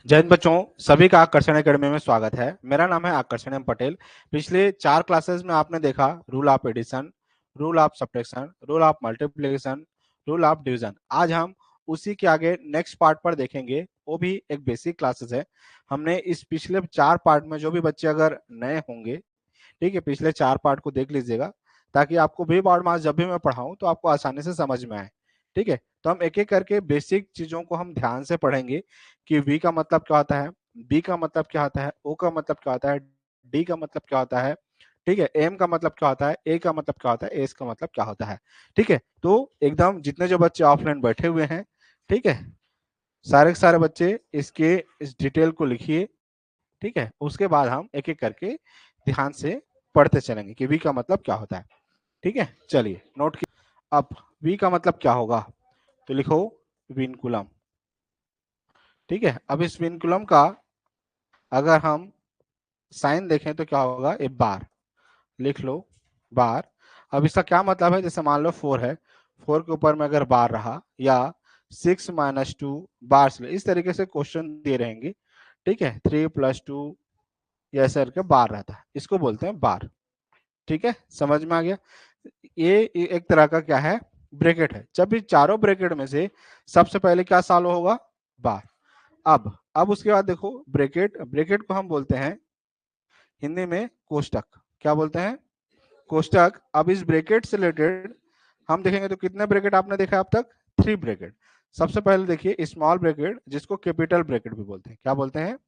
जय हिंद बच्चों, सभी का आकर्षण एकेडमी में स्वागत है। मेरा नाम है आकर्षण एम पटेल। पिछले 4 क्लासेस में आपने देखा rule of addition, rule of subtraction, rule of multiplication, rule of division. आज हम उसी के आगे नेक्स्ट पार्ट पर देखेंगे, वो भी एक बेसिक क्लासेस है। हमने इस पिछले 4 पार्ट में जो भी बच्चे अगर नए होंगे, ठीक है, पिछले 4 पार्ट को देख लीजिएगा ताकि आपको भी बोर्ड मार्क्स जब भी मैं पढ़ाऊं तो आपको आसानी से समझ में आए। ठीक है, तो हम एक एक करके बेसिक चीजों को हम ध्यान से पढ़ेंगे कि वी का मतलब क्या होता है, बी का मतलब क्या होता है, ओ का मतलब क्या होता है, डी का मतलब क्या होता है, ठीक है, एम का मतलब क्या होता है, ए का मतलब क्या होता है, एस का मतलब क्या होता है। ठीक है, तो एकदम जितने जो बच्चे ऑफलाइन बैठे हुए हैं, ठीक है, सारे के सारे बच्चे इसके इस डिटेल को लिखिए। ठीक है, उसके बाद हम एक एक करके ध्यान से पढ़ते चलेंगे कि वी का मतलब क्या होता है। ठीक है, चलिए नोट की। अब वी का मतलब क्या होगा तो लिखो विनकुलम। ठीक है, अब इस विनकुलम का अगर हम साइन देखें तो क्या होगा, ए बार, लिख लो बार। अब इसका क्या मतलब है, जैसे मान लो 4 है, 4 के ऊपर में अगर बार रहा या 6 - 2 बार से इस तरीके से क्वेश्चन दिए रहेंगे। ठीक है, 3 + 2 या ऐसे करके बार रहता है, इसको बोलते हैं बार। ठीक है, समझ में आ गया। ये एक तरह का क्या है, ब्रैकेट है। जब भी चारों ब्रैकेट में से सबसे पहले क्या सॉल्व होगा, बार। अब उसके बाद देखो ब्रैकेट, ब्रैकेट को हम बोलते हैं हिंदी में कोष्टक। क्या बोलते हैं, कोष्टक। अब इस ब्रैकेट से रिलेटेड हम देखेंगे तो कितने ब्रैकेट आपने देखा अब तक, 3 ब्रैकेट। सबसे पहले देखिए स्मॉल ब्रैकेट, जिसको कैपिटल ब्रैकेट भी बोलते हैं। क्या बोलते हैं,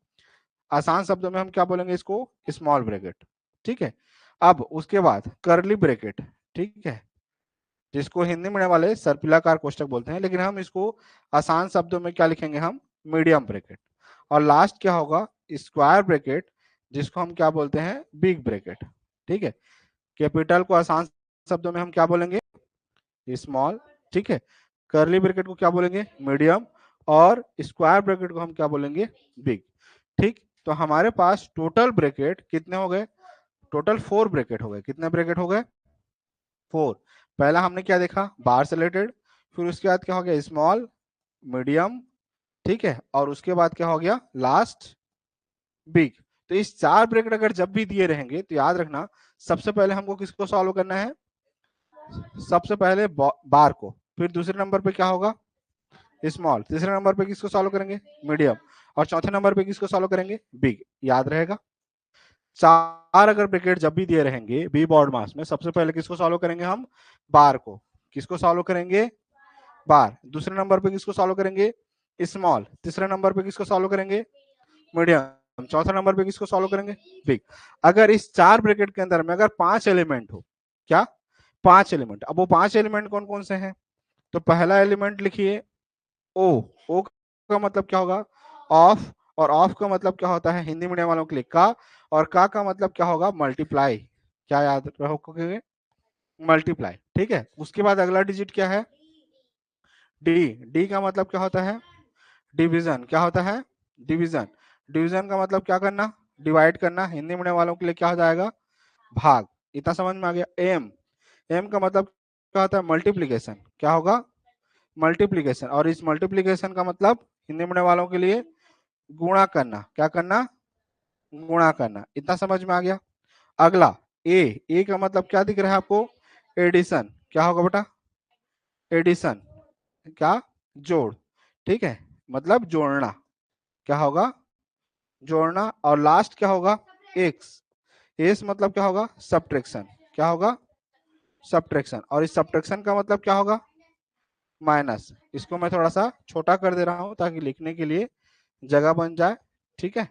आसान शब्दों में हम क्या बोलेंगे इसको, स्मॉल ब्रैकेट। ठीक है, अब उसके बाद करली ब्रैकेट, ठीक है, जिसको हिंदी में वाले सर्पिलाकार कोष्टक बोलते हैं, लेकिन हम इसको आसान शब्दों में क्या लिखेंगे, हम मीडियम ब्रैकेट। और लास्ट क्या होगा, स्क्वायर ब्रैकेट, जिसको हम क्या बोलते हैं, बिग ब्रैकेट। ठीक है, कैपिटल को आसान शब्दों में हम क्या बोलेंगे, स्मॉल। ठीक है, करली ब्रैकेट को क्या बोलेंगे, मीडियम, और स्क्वायर ब्रैकेट को हम क्या बोलेंगे, बिग। ठीक, तो हमारे पास टोटल ब्रैकेट कितने हो गए, टोटल 4 ब्रैकेट हो गए। कितने ब्रैकेट हो गए, 4। पहला हमने क्या देखा, बार से रिलेटेड, फिर उसके बाद क्या हो गया, स्मॉल, मीडियम, ठीक है, और उसके बाद क्या हो गया लास्ट, बिग। तो इस 4 ब्रैकेट अगर जब भी दिए रहेंगे तो याद रखना, सबसे पहले हमको किसको सॉल्व करना है, सबसे पहले बार को, फिर दूसरे नंबर पे क्या होगा, स्मॉल, तीसरे नंबर पे किसको सॉल्व करेंगे, मीडियम, और चौथे नंबर पे किसको सॉल्व करेंगे, बिग। याद रहेगा, 4 अगर ब्रैकेट जब भी दिए रहेंगे बी बोर्ड मास में, सबसे पहले किसको सॉल्व करेंगे हम, बार को। किसको सॉल्व करेंगे, बार। दूसरे नंबर पे किसको सॉल्व करेंगे, स्मॉल। तीसरे नंबर पे किसको सॉल्व करेंगे, मीडियम। चौथा नंबर पे किसको सॉल्व करेंगे, बिग। अगर इस 4 ब्रैकेट के अंदर में अगर 5 एलिमेंट हो, क्या, 5 एलिमेंट। अब वो 5 एलिमेंट कौन कौन से हैं, तो पहला एलिमेंट लिखिए ओ। ओ का मतलब क्या होगा, ऑफ, और ऑफ का मतलब क्या होता है हिंदी मीडियम वालों के लिए का, और का मतलब क्या होगा, मल्टीप्लाई। क्या याद रखोगे, मल्टीप्लाई। ठीक है, उसके बाद अगला डिजिट क्या है, डी। डी का मतलब क्या होता है, डिवीजन। क्या होता है, डिवीजन। डिवीजन का मतलब क्या करना, डिवाइड करना। हिंदी मीडियम वालों के लिए क्या हो जाएगा, भाग। इतना समझ में आ गया। एम, एम का मतलब क्या होता है, मल्टीप्लीकेशन। क्या होगा, मल्टीप्लीकेशन। और इस मल्टीप्लीकेशन का मतलब हिंदी मीडियम वालों के लिए गुणा करना। क्या करना, गुणा करना। इतना समझ में आ गया। अगला ए, ए का मतलब क्या दिख रहा है आपको, एडिशन। क्या होगा बेटा, एडिशन, क्या, जोड़। ठीक है, मतलब जोड़ना। क्या होगा, जोड़ना। और लास्ट क्या होगा, एक्स। एस मतलब क्या होगा, सब्ट्रैक्शन। क्या होगा, सब्ट्रैक्शन। और इस सब्ट्रैक्शन का मतलब क्या होगा, माइनस। इसको मैं थोड़ा सा छोटा कर दे रहा हूं ताकि लिखने के लिए जगह बन जाए। ठीक है,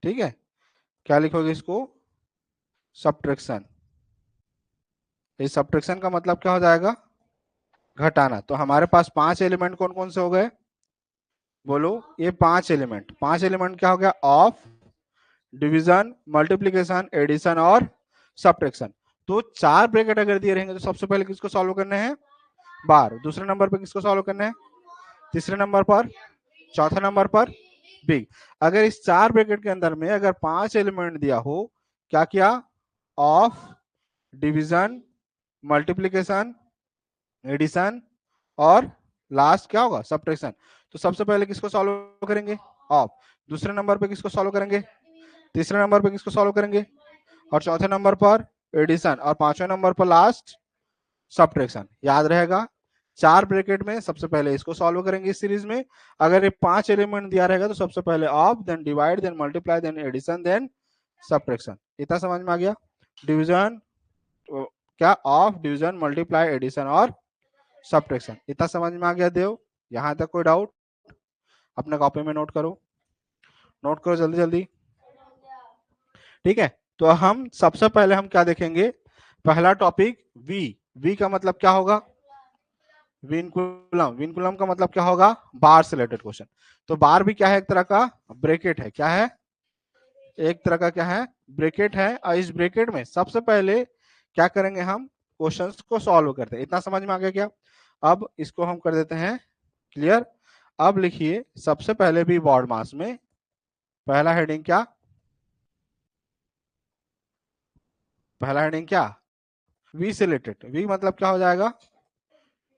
ठीक है, क्या लिखोगे इसको, सब्ट्रैक्शन। इस सब्ट्रैक्शन का मतलब क्या हो जाएगा, घटाना। तो हमारे पास 5 एलिमेंट कौन कौन से हो गए, बोलो, ये 5 एलिमेंट। 5 एलिमेंट क्या हो गया, ऑफ, डिवीजन, मल्टीप्लीकेशन, एडिशन और सब्ट्रैक्शन। तो 4 ब्रैकेट अगर दिए रहेंगे तो सबसे पहले किसको सॉल्व करने हैं, बार। दूसरे नंबर पर किसको सॉल्व करना है, तीसरे नंबर पर, चौथे नंबर पर, बिग। अगर इस 4 ब्रैकेट के अंदर में अगर 5 एलिमेंट दिया हो, क्या किया, ऑफ, डिवीजन, मल्टीप्लीकेशन, एडिशन और लास्ट क्या होगा, सब्ट्रैक्शन। तो सबसे पहले किसको सॉल्व करेंगे, ऑफ। दूसरे नंबर पे किसको सॉल्व करेंगे, तीसरे नंबर पे किसको सॉल्व करेंगे, और चौथे नंबर पर एडिशन, और पांचवें नंबर पर लास्ट सब्ट्रैक्शन। याद रहेगा, 4 ब्रैकेट में सबसे पहले इसको सॉल्व करेंगे इस सीरीज में। अगर ये 5 एलिमेंट दिया रहेगा तो सबसे पहले of, then divide, then multiply, then addition, then subtraction. इतना समझ में आ गया। डिवीजन क्या, ऑफ, डिवीजन, मल्टीप्लाई, एडिशन और सब्ट्रैक्शन। इतना समझ में आ गया देव, यहां तक कोई डाउट? अपने कॉपी में नोट करो, नोट करो जल्दी जल्दी। ठीक है, तो हम सबसे पहले हम क्या देखेंगे, पहला टॉपिक वी। वी का मतलब क्या होगा, विनकुलम। विनकुलम का मतलब क्या होगा, बार से रिलेटेड क्वेश्चन। तो बार भी क्या है, एक तरह का ब्रैकेट है। क्या है, एक तरह का क्या है, ब्रैकेट है। और इस ब्रैकेट में सबसे पहले क्या करेंगे, हम क्वेश्चंस को सॉल्व करते हैं। इतना समझ में आ गया क्या? अब इसको हम कर देते हैं क्लियर। अब लिखिए सबसे पहले भी बॉड मास में पहला हेडिंग क्या, पहला हेडिंग क्या, वी से रिलेटेड। वी मतलब क्या हो जाएगा,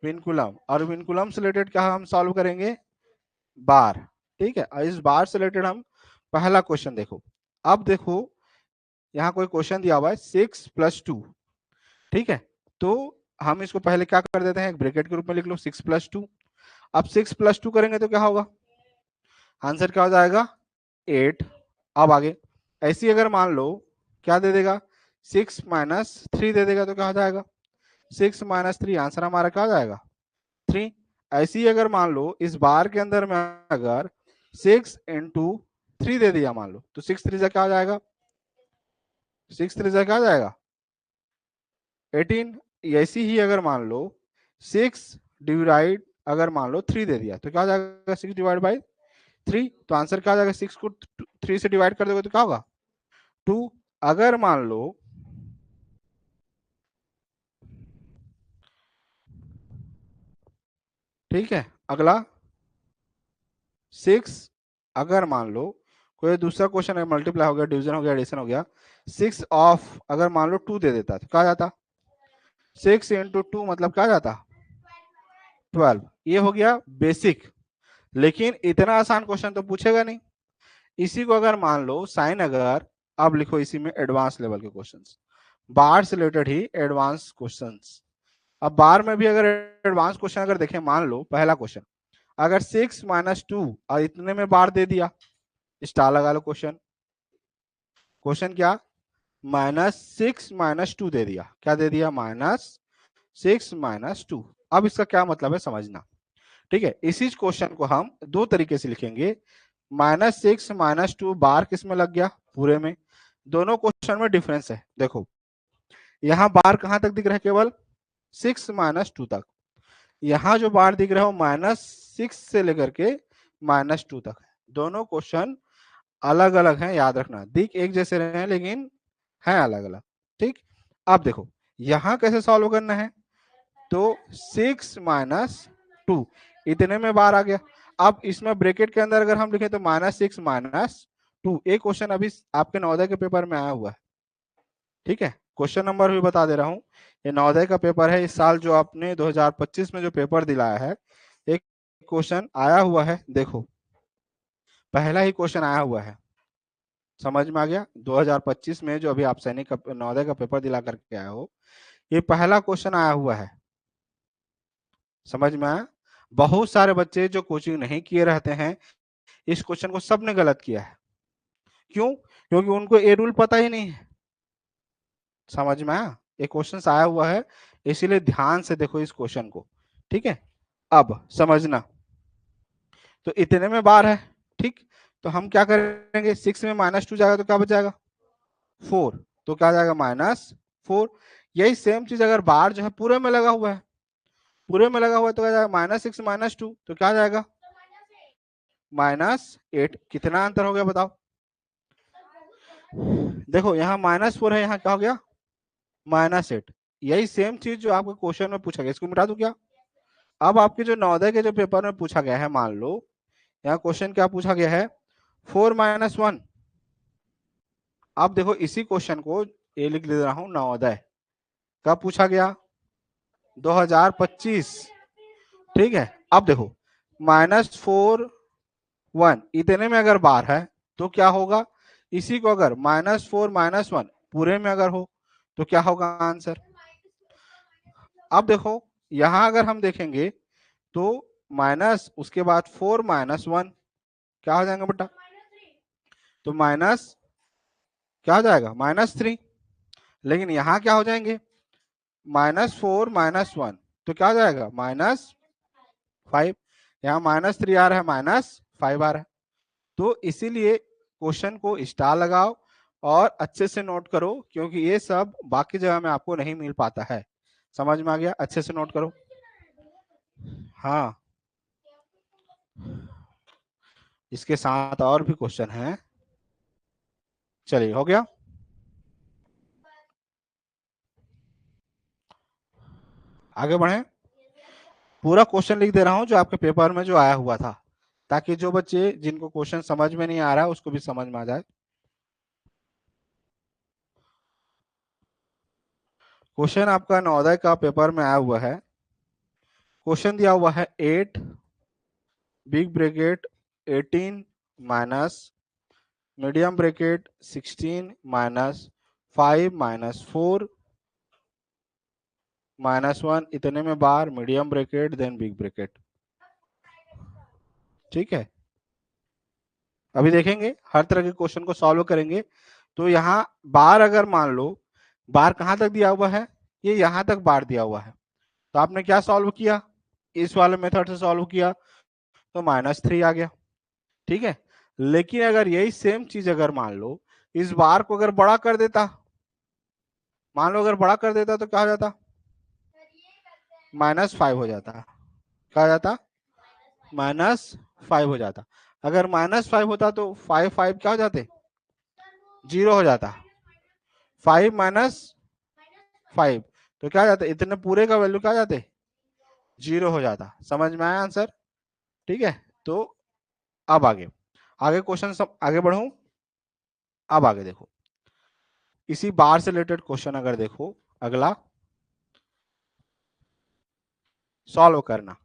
विनकुलम। और विनकुलम से रिलेटेड क्या हम सॉल्व करेंगे, बार। ठीक है, और इस बार से रिलेटेड हम पहला क्वेश्चन देखो। अब देखो यहाँ कोई क्वेश्चन दिया हुआ है 6+2। ठीक है, तो हम इसको पहले क्या कर देते हैं, एक ब्रैकेट के रूप में लिख लो 6+2। अब 6+2 करेंगे तो क्या होगा, आंसर क्या हो जाएगा, 8। अब आगे ऐसी अगर मान लो क्या दे देगा, 6-3 दे देगा तो क्या हो जाएगा, 6-3, आंसर हमारा क्या हो जाएगा, 3। ऐसी अगर मान लो इस बार के अंदर में अगर 6 × 3 दे दिया मान लो, तो 6 3 से क्या हो जाएगा, 6 3 से क्या हो जाएगा, 18। ऐसी ही अगर मान लो 6 डिवाइड अगर मान लो 3 दे दिया तो क्या हो जाएगा, 6/3। तो आंसर क्या हो जाएगा, 6 को 3 से डिवाइड कर दोगे तो क्या होगा, 2। अगर मान लो ठीक है, अगला 6 अगर मान लो कोई दूसरा क्वेश्चन है, मल्टीप्लाई हो गया, डिवीजन हो गया, एडिशन हो गया, 6 ऑफ अगर मान लो 2 दे देता तो क्या जाता, 6 × 2 मतलब क्या जाता, 12। ये हो गया बेसिक। लेकिन इतना आसान क्वेश्चन तो पूछेगा नहीं। इसी को अगर मान लो साइन अगर, अब लिखो इसी में एडवांस लेवल के क्वेश्चंस, बार से रिलेटेड ही एडवांस क्वेश्चंस। अब बार में भी अगर एडवांस क्वेश्चन अगर देखें, मान लो पहला क्वेश्चन अगर 6-2 और इतने में बार दे दिया, स्टार लगा लो। क्वेश्चन क्वेश्चन क्या, -6-2 दे दिया, क्या दे दिया, -6-2। अब इसका क्या मतलब है समझना। ठीक है, इसी क्वेश्चन को हम दो तरीके से लिखेंगे। -6-2 बार किस में लग गया, पूरे में। दोनों क्वेश्चन में डिफरेंस है, देखो यहाँ बार कहां तक दिख रहा है, केवल 6-2 तक। यहाँ जो बार दिख रहा है वो -6 से लेकर के -2 तक है। दोनों क्वेश्चन अलग अलग हैं, याद रखना। दिख एक जैसे रहे हैं लेकिन हैं अलग अलग। ठीक, अब देखो यहाँ कैसे सॉल्व करना है, तो 6-2 इतने में बार आ गया। अब इसमें ब्रैकेट के अंदर अगर हम लिखें तो -6-2। एक क्वेश्चन अभी आपके नवोदय के पेपर में आया हुआ है। ठीक है, क्वेश्चन नंबर भी बता दे रहा हूँ, ये नवोदय का पेपर है। इस साल जो आपने 2025 में जो पेपर दिलाया है, एक क्वेश्चन आया हुआ है, देखो पहला ही क्वेश्चन आया हुआ है। समझ में आ गया, 2025 में जो अभी आप सैनिक नवोदय का पेपर दिला करके आए हो, ये पहला क्वेश्चन आया हुआ है। समझ में आया? बहुत सारे बच्चे जो कोचिंग नहीं किए रहते हैं, इस क्वेश्चन को सबने गलत किया है। क्यों? क्योंकि उनको ये रूल पता ही नहीं है। समझ में आया? ये क्वेश्चन आया हुआ है, इसीलिए ध्यान से देखो इस क्वेश्चन को। ठीक है, अब समझना। तो इतने में बार है। ठीक, तो हम क्या करेंगे, 6 में -2 जाएगा तो क्या बच जाएगा, 4। तो क्या जाएगा, -4। यही सेम चीज अगर बार जो है पूरे में लगा हुआ है, पूरे में लगा हुआ है तो क्या जाएगा, -6 -2 तो क्या जाएगा, -8। कितना अंतर हो गया बताओ? देखो यहाँ -4 है, यहाँ क्या हो गया, -8। यही सेम चीज जो आपको क्वेश्चन में पूछा गया, इसको मिटा दूं क्या? अब आपके जो नवोदय के जो पेपर में पूछा गया है, मान लो यहाँ क्वेश्चन क्या पूछा गया है, 4-1। अब देखो इसी क्वेश्चन को ये लिख दे रहा हूं, नवोदय कब पूछा गया, 2025। ठीक है, अब देखो -4 1 इतने में अगर बार है तो क्या होगा, इसी को अगर -4 -1 पूरे में अगर हो तो क्या होगा आंसर। अब देखो यहां अगर हम देखेंगे तो माइनस उसके बाद 4 -1 क्या हो जाएगा बेटा, तो माइनस क्या हो जाएगा -3। लेकिन यहाँ क्या हो जाएंगे, -4 -1 तो क्या हो जाएगा -5। यहाँ -3 आ रहा है, -5 आ रहा है। तो इसीलिए क्वेश्चन को स्टार लगाओ और अच्छे से नोट करो, क्योंकि ये सब बाकी जगह में आपको नहीं मिल पाता है। समझ में आ गया, अच्छे से नोट करो। हाँ, इसके साथ और भी क्वेश्चन हैं। चलिए, हो गया। आगे बढ़े, पूरा क्वेश्चन लिख दे रहा हूं जो आपके पेपर में जो आया हुआ था, ताकि जो बच्चे जिनको क्वेश्चन समझ में नहीं आ रहा है उसको भी समझ में आ जाए। क्वेश्चन आपका नवोदय का पेपर में आया हुआ है। क्वेश्चन दिया हुआ है 8 big bracket 18 minus medium bracket 16 minus 5 -4 -1 इतने में बार medium bracket then big bracket. ठीक है, अभी देखेंगे हर तरह के क्वेश्चन को सॉल्व करेंगे। तो यहाँ बार अगर मान लो, बार कहाँ तक दिया हुआ है, ये यहाँ तक बार दिया हुआ है, तो आपने क्या सॉल्व किया, इस वाले मेथड से सॉल्व किया तो -3 आ गया। ठीक है, लेकिन अगर यही सेम चीज अगर मान लो इस बार को अगर बड़ा कर देता, मान लो अगर बड़ा कर देता तो क्या हो जाता, -5 हो जाता। क्या हो जाता, -5 हो जाता। अगर -5 होता तो 5 5 क्या हो जाते, 0 हो जाता। 5 -5 तो क्या हो जाता, इतने पूरे का वैल्यू क्या हो जाते, 0 हो जाता। समझ में आया आंसर। ठीक है, तो अब आगे आगे क्वेश्चन सब आगे बढ़ू। अब आगे देखो, इसी बार से रिलेटेड क्वेश्चन अगर देखो, अगला सॉल्व करना।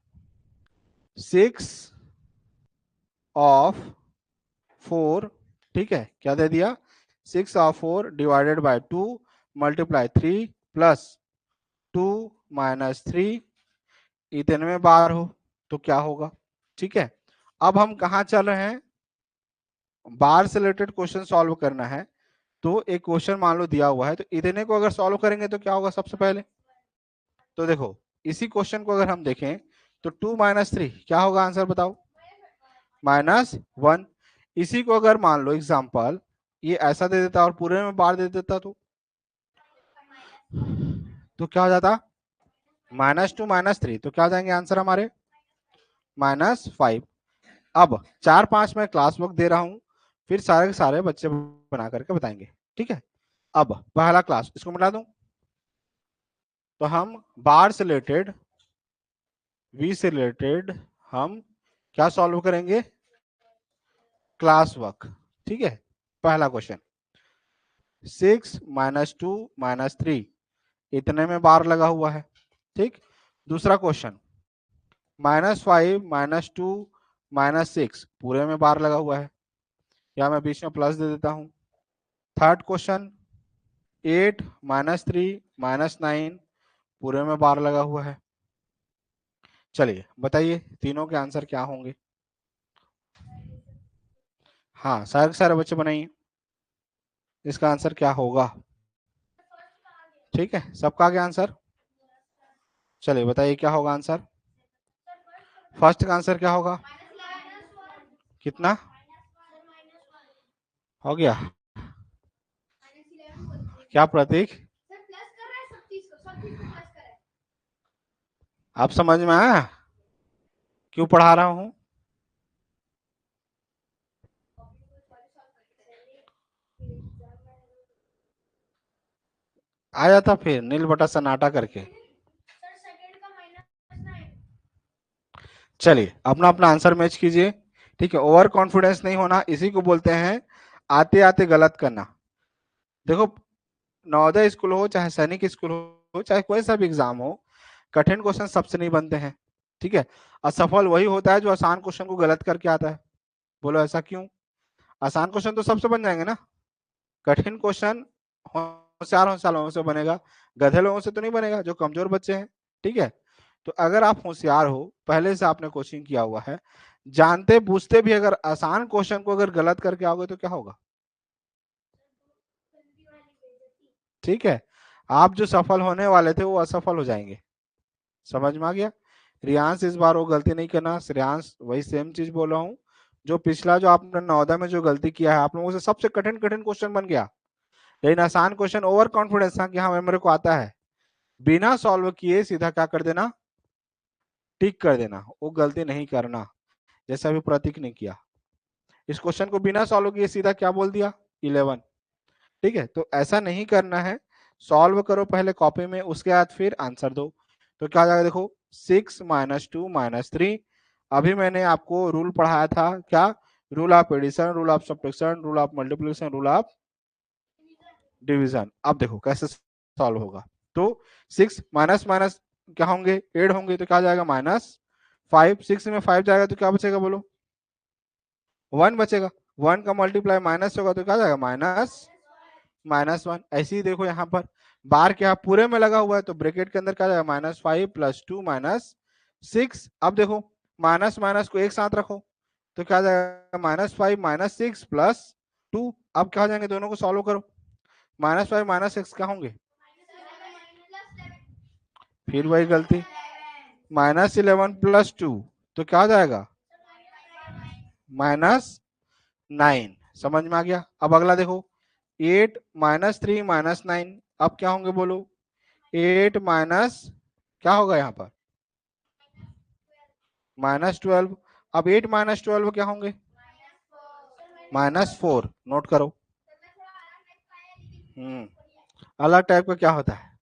6/4, ठीक है, क्या दे दिया, 6/4 डिवाइडेड बाय 2 मल्टीप्लाई 3 प्लस 2 -3 इतने में बार हो तो क्या होगा। ठीक है, अब हम कहा चल रहे हैं, बार से रिलेटेड क्वेश्चन सॉल्व करना है। तो एक क्वेश्चन मान लो दिया हुआ है, तो इतने को अगर सॉल्व करेंगे तो क्या होगा सबसे पहले, तो देखो इसी क्वेश्चन को अगर हम देखें तो 2 -3 क्या होगा आंसर बताओ, -1। इसी को अगर मान लो एग्जांपल ये ऐसा दे देता और पूरे में बार दे देता तो क्या हो जाता, -2 -3 तो क्या हो जाएंगे आंसर हमारे, -5। अब 4 5 में क्लास वर्क दे रहा हूं, फिर सारे के सारे बच्चे बना करके बताएंगे। ठीक है, अब पहला क्लास इसको मिटा दूं, तो हम बार से रिलेटेड वी से रिलेटेड हम क्या सॉल्व करेंगे, क्लास वर्क। ठीक है, पहला क्वेश्चन 6 -2 -3 इतने में बार लगा हुआ है। ठीक, दूसरा क्वेश्चन -5 -2 -6 पूरे में बार लगा हुआ है, या मैं बीच में प्लस दे देता हूं। थर्ड क्वेश्चन 8 -3 -9 पूरे में बार लगा हुआ है। चलिए बताइए तीनों के आंसर क्या होंगे। हाँ, सारे के सारे बच्चे बनाइए, इसका आंसर क्या होगा। ठीक है, सबका आगे आंसर, चलिए बताइए क्या होगा आंसर। फर्स्ट का आंसर क्या होगा, कितना हो गया, क्या प्रतीक, आप समझ में आया क्यों पढ़ा रहा हूं। आ जाता फिर नील बटा सन्नाटा करके। चलिए अपना अपना आंसर मैच कीजिए। ठीक है, ओवर कॉन्फिडेंस नहीं होना, इसी को बोलते हैं आते आते गलत करना। देखो नवोदय स्कूल हो चाहे सैनिक स्कूल हो चाहे कोई सा भी एग्जाम हो, कठिन क्वेश्चन सबसे नहीं बनते हैं, ठीक है। असफल वही होता है जो आसान क्वेश्चन को गलत करके आता है। बोलो ऐसा क्यों? आसान क्वेश्चन तो सबसे बन जाएंगे ना, कठिन क्वेश्चन होशियार होशियार लोगों से बनेगा, गधे लोगों से तो नहीं बनेगा जो कमजोर बच्चे हैं, ठीक है। तो अगर आप होशियार हो, पहले से आपने कोचिंग किया हुआ है, जानते बूझते भी अगर आसान क्वेश्चन को अगर गलत करके आओगे तो क्या होगा? ठीक है, आप जो सफल होने वाले थे वो असफल हो जाएंगे। समझ में आ गया? रियांश इस बार वो गलती नहीं करना। श्रेयांश वही सेम चीज बोल रहा हूँ, जो पिछला जो आपने नवोदय में जो गलती किया है, आप लोगों से सबसे कठिन कठिन क्वेश्चन बन गया, लेकिन आसान क्वेश्चन ओवर कॉन्फिडेंस था कि हाँ मेरे को आता है, बिना सॉल्व किए सीधा क्या कर देना, टिक कर देना। वो गलती नहीं करना, जैसा अभी प्रतीक ने किया। इस क्वेश्चन को बिना सॉल्व किए सीधा क्या बोल दिया, 11। ठीक है, तो ऐसा नहीं करना है, सॉल्व करो पहले कॉपी में, उसके बाद फिर आंसर दो। तो क्या जाएगा देखो, 6 - 2 - 3। अभी मैंने आपको रूल पढ़ाया था क्या, rule of addition, rule of subtraction, rule of multiplication, rule of division. अब देखो कैसे सॉल्व होगा। तो 6 माइनस माइनस क्या होंगे, 8 होंगे, तो क्या जाएगा -5। 6 में 5 जाएगा तो क्या बचेगा बोलो, 1 बचेगा। 1 का मल्टीप्लाई माइनस होगा तो क्या जाएगा, -1। ऐसे ही देखो यहाँ पर बार क्या पूरे में लगा हुआ है, तो ब्रैकेट के अंदर क्या जाएगा, -5 + 2 - 6। अब देखो माइनस माइनस को एक साथ रखो तो क्या जाएगा, -5 - 6 + 2। अब क्या हो जाएंगे, दोनों को सॉल्व करो, -5 - 6 क्या होंगे, फिर वही गलती, -11 + 2 तो क्या हो जाएगा, -9। समझ में आ गया? अब अगला देखो, 8 - 3 - 9। अब क्या होंगे बोलो, 8 माइनस क्या होगा यहाँ पर, -12। अब 8 - 12 क्या होंगे, -4। नोट करो। अलग टाइप का क्या होता है,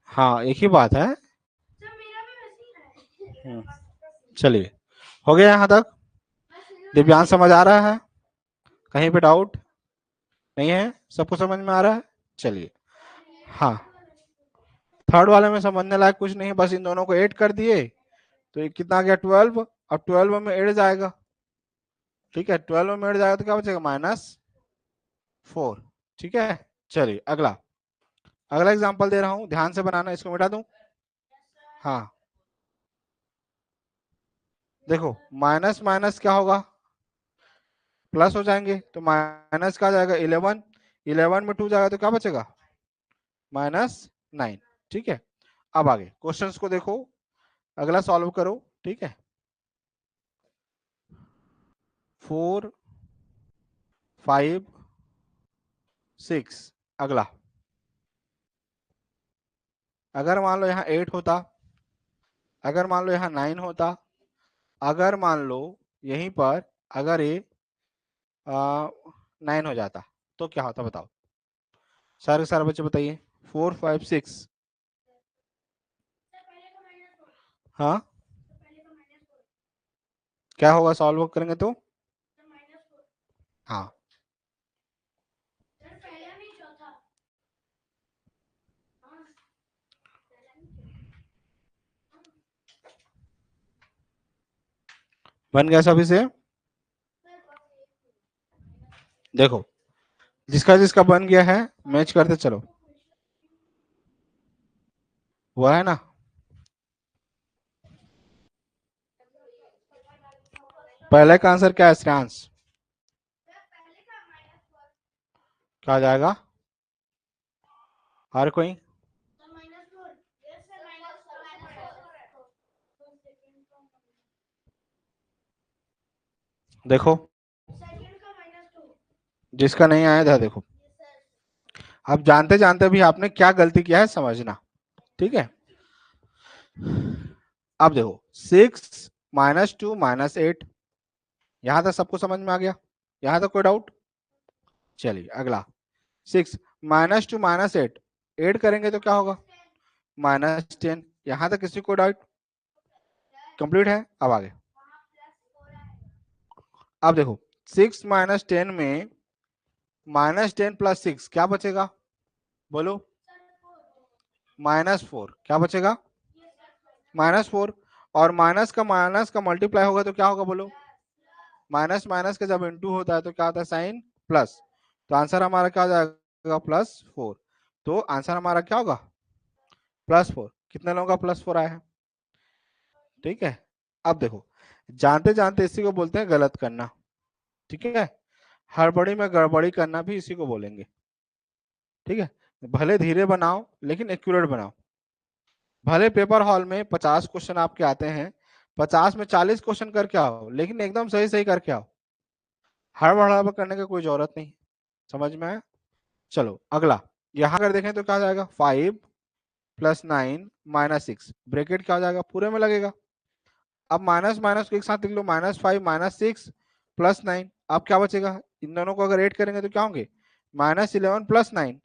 हाँ एक ही बात है। चलिए, हो गया यहाँ तक? दिव्यांश समझ आ रहा है? कहीं पे डाउट नहीं है? सबको समझ में आ रहा है? चलिए, हाँ थर्ड वाले में समझने लायक कुछ नहीं, बस इन दोनों को ऐड कर दिए तो ये कितना आ गया, 12। अब 12 में ऐड जाएगा, ठीक है, 12 में ऐड जाएगा तो क्या बचेगा, -4। ठीक है, चलिए अगला, अगला एग्जांपल दे रहा हूं, ध्यान से बनाना, इसको मिटा दूं। हाँ देखो, माइनस माइनस क्या होगा, प्लस हो जाएंगे, तो माइनस का जाएगा 11। 11 में 2 जाएगा तो क्या बचेगा, -9। ठीक है, अब आगे क्वेश्चंस को देखो, अगला सॉल्व करो। ठीक है, 4 5 6। अगला, अगर मान लो यहाँ 8 होता, अगर मान लो यहाँ 9 होता, अगर मान लो यहीं पर अगर ये 9 हो जाता तो क्या होता बताओ, सारे सारे बच्चे बताइए। 4 5 6, हाँ क्या होगा सॉल्व करेंगे तो, हाँ बन गया सभी से। देखो जिसका जिसका बन गया है मैच करते चलो, हुआ है ना? पहले का आंसर क्या है श्रेयांश, क्या आ जाएगा, हर कोई देखो, जिसका नहीं आया था देखो, अब जानते जानते भी आपने क्या गलती किया है समझना, ठीक है। अब देखो 6 - 2 - 8, यहां तक सबको समझ में आ गया, यहां तक कोई डाउट? चलिए अगला, 6 - 2 - 8, ऐड करेंगे तो क्या होगा, -10। यहां तक किसी को डाउट, कंप्लीट है? अब आगे, अब देखो 6 - 10 में -10 + 6 क्या बचेगा, बोलो? -4 क्या बचेगा? -4। और माइनस का मल्टीप्लाई होगा तो क्या होगा, बोलो? माइनस माइनस का जब इंटू होता है तो क्या होता है, साइन प्लस। तो आंसर हमारा क्या हो जाएगा, +4। तो आंसर हमारा क्या होगा, +4। कितने लोगों का +4 आया है? ठीक है। अब देखो, जानते जानते इसी को बोलते हैं गलत करना। ठीक है, हड़बड़ी में गड़बड़ी करना भी इसी को बोलेंगे। ठीक है, भले धीरे बनाओ लेकिन एक्यूरेट बनाओ। भले पेपर हॉल में 50 क्वेश्चन आपके आते हैं, 50 में 40 क्वेश्चन करके आओ, लेकिन एकदम सही सही करके आओ। हड़बड़ हड़बड़ करने की कोई जरूरत नहीं। समझ में आया? चलो अगला, यहां अगर देखें तो क्या हो जाएगा, 5 + 9 - 6, ब्रैकेट क्या हो जाएगा, पूरे में लगेगा। अब माइनस माइनस को एक साथ लिख लो, -5 -6 + 9। अब क्या बचेगा, इन दोनों को अगर ऐड करेंगे तो क्या होंगे, -11 + 9।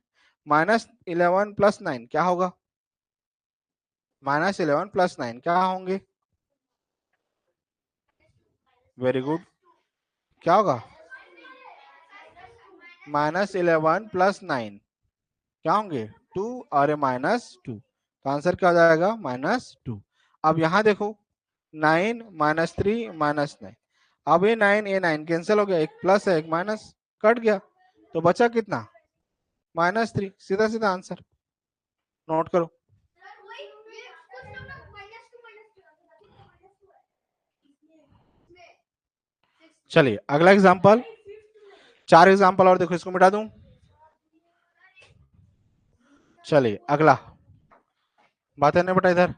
-11 + 9 क्या होगा, -11 + 9 क्या होंगे, वेरी गुड। क्या होगा, -11 + 9 क्या होंगे, 2 और -2। तो आंसर क्या हो जाएगा, -2। अब यहां देखो, 9 -3 -9। अब ये 9 कैंसिल हो गया, एक प्लस है एक माइनस, कट गया। तो बचा कितना, -3। सीधा सीधा आंसर, नोट करो। चलिए अगला एग्जांपल, 4 एग्जांपल और देखो, इसको मिटा दूं। चलिए अगला, बातें नहीं बेटा इधर।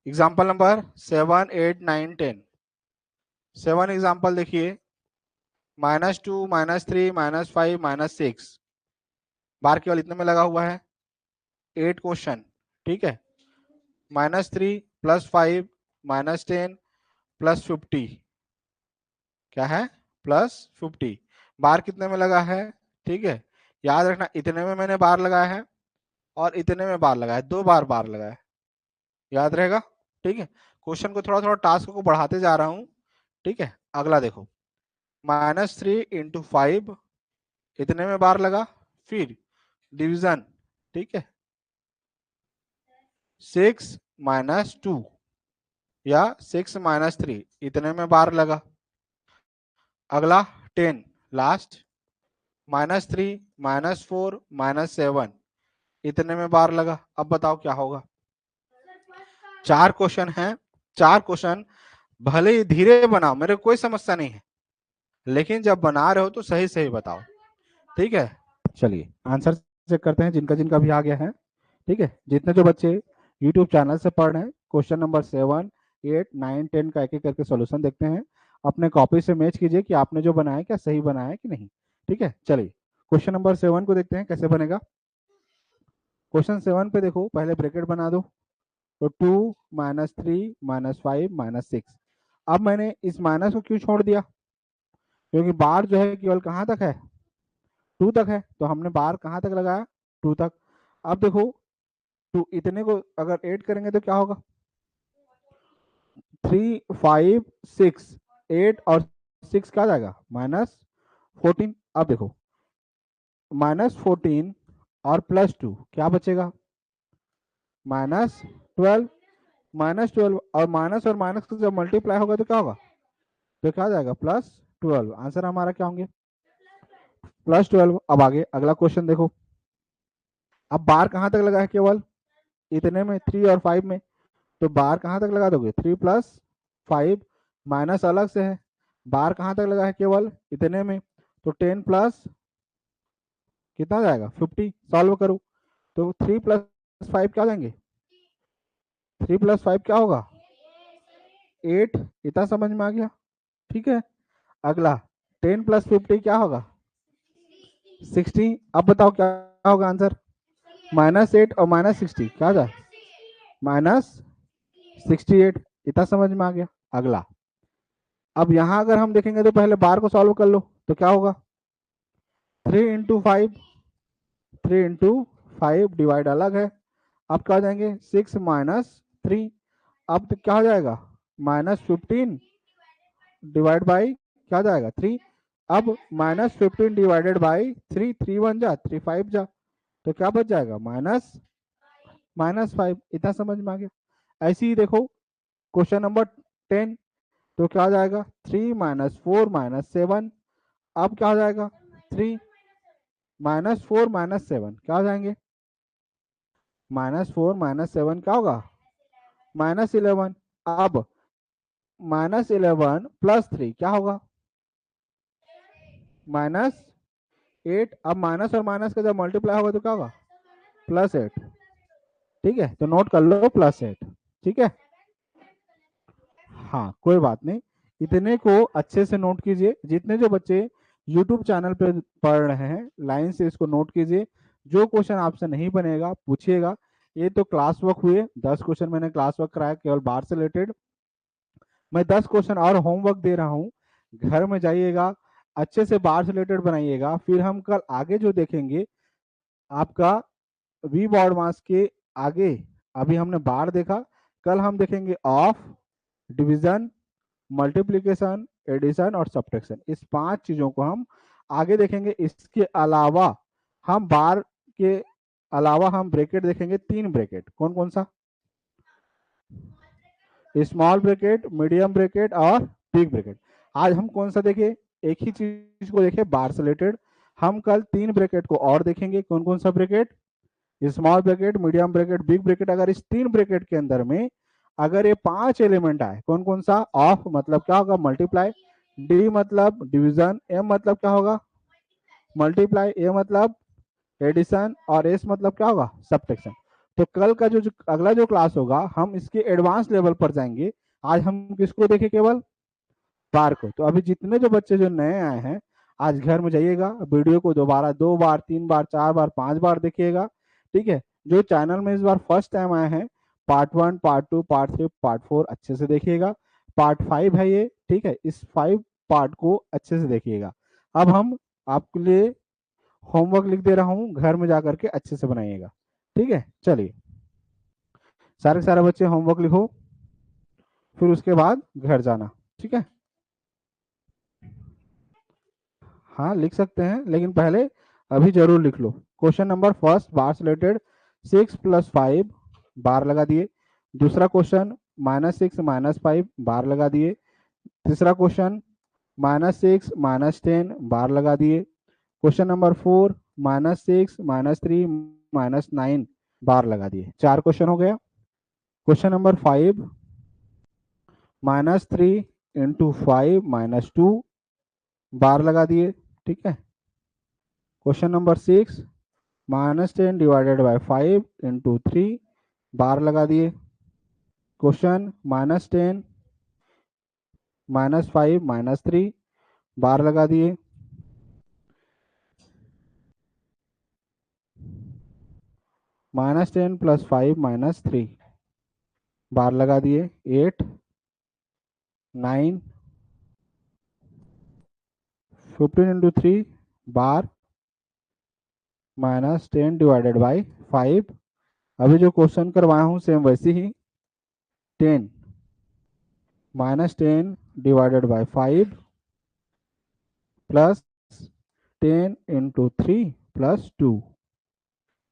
Example number 7 8 9 10। 7 एग्जांपल देखिए, -2 -3 -5 -6, बार केवल इतने में लगा हुआ है। 8 क्वेश्चन, ठीक है। -3 + 5 -10 + 50, क्या है, +50। बार कितने में लगा है, ठीक है। याद रखना, इतने में मैंने बार लगाया है और इतने में बार लगाया है, 2 बार बार लगाया है, याद रहेगा। ठीक है, क्वेश्चन को थोड़ा थोड़ा टास्क को बढ़ाते जा रहा हूं। ठीक है, अगला देखो, -3 × 5, इतने में बार लगा। फिर डिवीजन, ठीक है, 6 - 2 या 6 - 3, इतने में बार लगा। अगला 10 लास्ट, -3 -4 -7, इतने में बार लगा। अब बताओ क्या होगा, 4 क्वेश्चन है। 4 क्वेश्चन भले ही धीरे बनाओ, मेरे कोई समस्या नहीं है, लेकिन जब बना रहे हो तो सही सही बताओ। ठीक है, चलिए आंसर चेक करते हैं जिनका जिनका भी आ गया है। ठीक है, जितने जो बच्चे यूट्यूब चैनल से पढ़ रहे हैं, क्वेश्चन नंबर 7 8 9 10 का एक एक करके सॉल्यूशन देखते हैं। अपने कॉपी से मैच कीजिए कि आपने जो बनाया क्या सही बनाया है कि नहीं। ठीक है, चलिए क्वेश्चन नंबर 7 को देखते हैं कैसे बनेगा। क्वेश्चन 7 पे देखो, पहले ब्रैकेट बना दो। तो 2 -3 -5 -6। अब मैंने इस माइनस को क्यों छोड़ दिया, क्योंकि बार जो है केवल कहाँ तक है, 2 तक है। तो हमने बार कहाँ तक लगाया, 2 तक। अब देखो, तो इतने को अगर ऐड करेंगे तो क्या होगा, 3 5 6, 8 और 6 क्या आ जाएगा, -14। अब देखो, -14 और +2 क्या बचेगा, -12। -12 और माइनस का जब मल्टीप्लाई होगा तो क्या होगा, तो क्या आ जाएगा, +12। आंसर हमारा क्या होंगे, +12। अब आगे अगला क्वेश्चन देखो, अब बार कहाँ तक लगा है, केवल इतने में, 3 और 5 में। तो बार कहाँ तक लगा दोगे, 3 + 5, माइनस अलग से है। बार कहाँ तक लगा है, केवल इतने में। तो 10 प्लस कितना हो जाएगा, 50। सॉल्व करो तो 3 + 5 क्या हो जाएंगे, 3 + 5 क्या होगा, 8। इतना समझ में आ गया। ठीक है, अगला 10 + 50 क्या होगा, 60। अब बताओ क्या होगा आंसर, -8 और -60 क्या था, -68। इतना समझ में आ गया। अगला, अब यहां अगर हम देखेंगे तो पहले बार को सॉल्व कर लो तो क्या होगा, 3 × 5, 3 × 5 डिवाइड अलग है। अब क्या हो जाएंगे, 6 - 3। अब तो क्या हो जाएगा, -15 डिवाइड बाई क्या हो जाएगा, 3। अब -15 डिवाइडेड बाई 3, 3 1 जा 3 5 जा, तो क्या बच जाएगा -5। इतना समझ में आ गया। ऐसे ही देखो क्वेश्चन नंबर 10, तो क्या आ जाएगा 3 -4 -7। अब क्या हो जाएगा 3 -4 -7 क्या हो जाएंगे, -4 -7 क्या होगा -11। अब -11 +3 क्या होगा -8। अब माइनस और माइनस का जब मल्टीप्लाई होगा तो क्या होगा +8। ठीक है, तो नोट कर लो +8। ठीक है, हाँ कोई बात नहीं, इतने को अच्छे से नोट कीजिए। जितने जो बच्चे YouTube चैनल पे पढ़ रहे हैं लाइन से इसको नोट कीजिए। जो क्वेश्चन आपसे नहीं बनेगा पूछिएगा। ये तो क्लास वर्क हुए, 10 क्वेश्चन मैंने क्लास वर्क कराया केवल बार से रिलेटेड। मैं 10 क्वेश्चन और होमवर्क दे रहा हूँ, घर में जाइएगा अच्छे से बार से रिलेटेड बनाइएगा। फिर हम कल आगे जो देखेंगे आपका वी बॉड मास के आगे, अभी हमने बार देखा, कल हम देखेंगे ऑफ, डिवीजन, मल्टीप्लिकेशन, एडिशन और सब्ट्रैक्शन। इस 5 चीजों को हम आगे देखेंगे। इसके अलावा हम बार के अलावा हम ब्रैकेट देखेंगे, 3 ब्रैकेट। कौन कौन सा, स्मॉल ब्रैकेट, मीडियम ब्रैकेट और बिग ब्रैकेट। आज हम कौन सा देखें, एक ही चीज को देखें बार से रिलेटेड। हम कल 3 ब्रैकेट को और देखेंगे। कौन कौन सा bracket, small bracket, medium bracket, big bracket. अगर इस 3 ब्रैकेट के अंदर में अगर ये 5 एलिमेंट आए, कौन कौन सा, ऑफ मतलब क्या होगा मल्टीप्लाई, डी मतलब डिवीजन, एम मतलब क्या होगा मल्टीप्लाई, ए मतलब एडिशन और एस मतलब क्या होगा सब्ट्रैक्शन। तो कल का जो अगला जो क्लास होगा हम इसके एडवांस लेवल पर जाएंगे। आज हम किसको देखें, केवल बार को। तो अभी जितने जो बच्चे जो नए आए हैं आज घर में जाइएगा, वीडियो को दोबारा 2 बार 3 बार 4 बार 5 बार देखिएगा। ठीक है, जो चैनल में इस बार फर्स्ट टाइम आए हैं, पार्ट 1 पार्ट 2 पार्ट 3 पार्ट 4 अच्छे से देखिएगा। पार्ट 5 है ये, ठीक है, इस 5 पार्ट को अच्छे से देखिएगा। अब हम आपके लिए होमवर्क लिख दे रहा हूँ, घर में जाकर के अच्छे से बनाइएगा। ठीक है, चलिए सारे के सारे बच्चे होमवर्क लिखो, फिर उसके बाद घर जाना। ठीक है, हाँ लिख सकते हैं, लेकिन पहले अभी जरूर लिख लो। क्वेश्चन नंबर फर्स्ट बार से रिलेटेड, 6 + 5 बार लगा दिए। दूसरा क्वेश्चन -6 -5 बार लगा दिए। तीसरा क्वेश्चन -6 -10 बार लगा दिए। क्वेश्चन नंबर 4 -6 -3 -9 बार लगा दिए। 4 क्वेश्चन हो गया। क्वेश्चन नंबर 5 -3 × 5 -2 बार लगा दिए। ठीक है, क्वेश्चन नंबर 6 -10 डिवाइडेड बाय 5 × 3 बार लगा दिए। क्वेश्चन -10 -5 -3 बार लगा दिए। -10 + 5 -3 बार लगा दिए। 8 9 15 × 3 बार -10 डिवाइडेड बाई 5। अभी जो क्वेश्चन करवाया हूँ सेम वैसे ही, 10 -10 डिवाइडेड बाई 5 प्लस 10 × 3 + 2।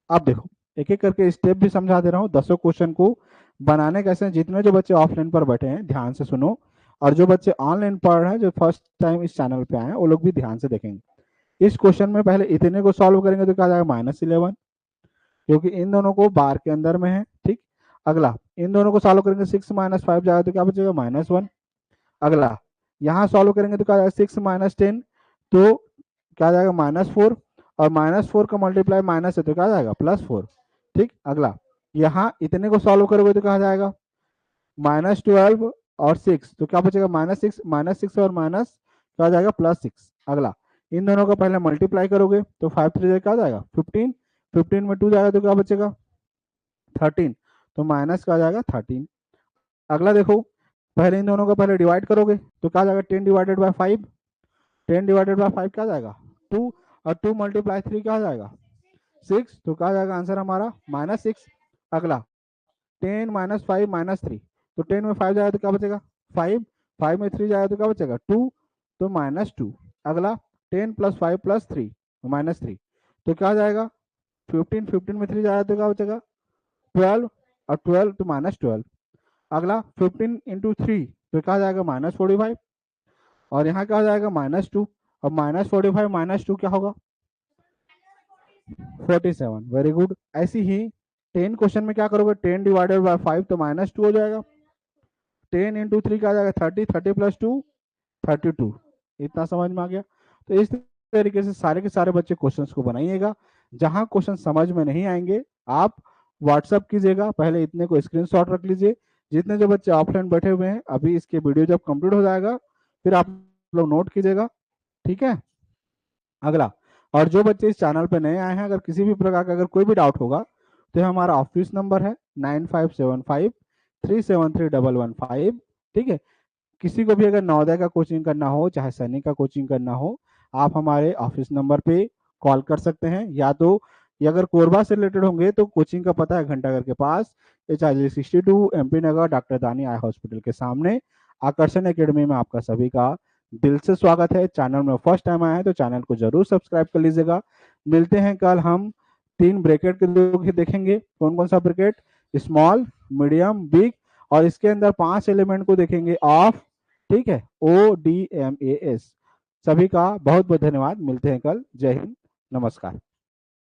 अब देखो एक एक करके स्टेप भी समझा दे रहा हूँ। 10 क्वेश्चन को बनाने कैसे हैं, जितने जो बच्चे ऑफलाइन पर बैठे हैं ध्यान से सुनो, और जो बच्चे ऑनलाइन पढ़ रहे हैं जो फर्स्ट टाइम इस चैनल पे आए हैं वो लोग भी ध्यान से देखेंगे। इस क्वेश्चन में पहले इतने को सॉल्व करेंगे तो क्या आ जाएगा -11, क्योंकि इन दोनों को बार के अंदर में है। ठीक, अगला इन दोनों को सॉल्व करेंगे 6 - 5 जाएगा तो क्या बचेगा -1। अगला यहाँ सॉल्व करेंगे तो क्या आ जाएगा 6 - 10 तो क्या आ जाएगा -4, और -4 का मल्टीप्लाई माइनस है तो क्या आ जाएगा +4। ठीक, अगला यहाँ इतने को सॉल्व करोगे तो क्या आ जाएगा -12 और 6 तो क्या बचेगा -6 और माइनस क्या आ जाएगा +6। अगला इन दोनों का पहले मल्टीप्लाई करोगे तो 5 3 क्या आ जाएगा 15, 15 में 2 जाएगा तो क्या बचेगा 13, तो माइनस का आ जाएगा 13। अगला देखो, पहले इन दोनों का पहले डिवाइड करोगे तो क्या आ जाएगा 10 डिवाइडेड बाय 5, 10 डिवाइडेड बाय 5 क्या आ जाएगा 2, और 2 × 3 क्या आ जाएगा 6, तो क्या आ जाएगा आंसर हमारा -6। अगला 10 - 5 -3 तो 10 में 5 जाएगा तो क्या बचेगा 5, 5 में 3 जाएगा तो क्या बचेगा 2, तो -2। अगला 10 प्लस 5 प्लस 3 -3, तो क्या आ जाएगा 15, 15 में 3 जाएगा तो क्या बचेगा 12, और 12 तो -12। अगला 15 इंटू 3 तो क्या आ जाएगा -45, और यहाँ क्या आ जाएगा -2, और -45 -2 क्या होगा 47। Very good. ऐसी ही 10 क्वेश्चन में क्या करोगे 10 डिवाइडेड बाय 5 तो -2 हो जाएगा। 10 इंटू 3 क्या आ जाएगा 30, 30 प्लस 2 32। इतना समझ में आ गया। तो इस तरीके से सारे के सारे बच्चे क्वेश्चंस को बनाइएगा। जहां क्वेश्चन समझ में नहीं आएंगे आप व्हाट्सअप कीजिएगा, पहले इतने को स्क्रीनशॉट रख लीजिए। जितने जो बच्चे ऑफलाइन बैठे हुए हैं अभी इसके वीडियो जब कंप्लीट हो जाएगा फिर आप लोग नोट कीजिएगा, ठीक है। अगला, और जो बच्चे इस चैनल पे नए आए हैं अगर किसी भी प्रकार का अगर कोई भी डाउट होगा तो हमारा ऑफिस नंबर है 9575373115, ठीक है। किसी को भी अगर नवोदय का कोचिंग करना हो चाहे सैनिक का कोचिंग करना हो आप हमारे ऑफिस नंबर पे कॉल कर सकते हैं, या तो ये अगर कोरबा से रिलेटेड होंगे तो कोचिंग का पता है घंटाघर के पास HIG62 MP नगर डॉक्टर दानी आई हॉस्पिटल के सामने। आकर्षण एकेडमी में आपका सभी का दिल से स्वागत है। चैनल में फर्स्ट टाइम आए हैं तो चैनल को जरूर सब्सक्राइब कर लीजिएगा। मिलते हैं कल हम 3 ब्रैकेट के लोग देखेंगे। कौन कौन सा ब्रैकेट, स्मॉल, मीडियम, बिग, और इसके अंदर 5 एलिमेंट को देखेंगे ऑफ, ठीक है, ODMAS। सभी का बहुत बहुत धन्यवाद। मिलते हैं कल। जय हिंद, नमस्कार।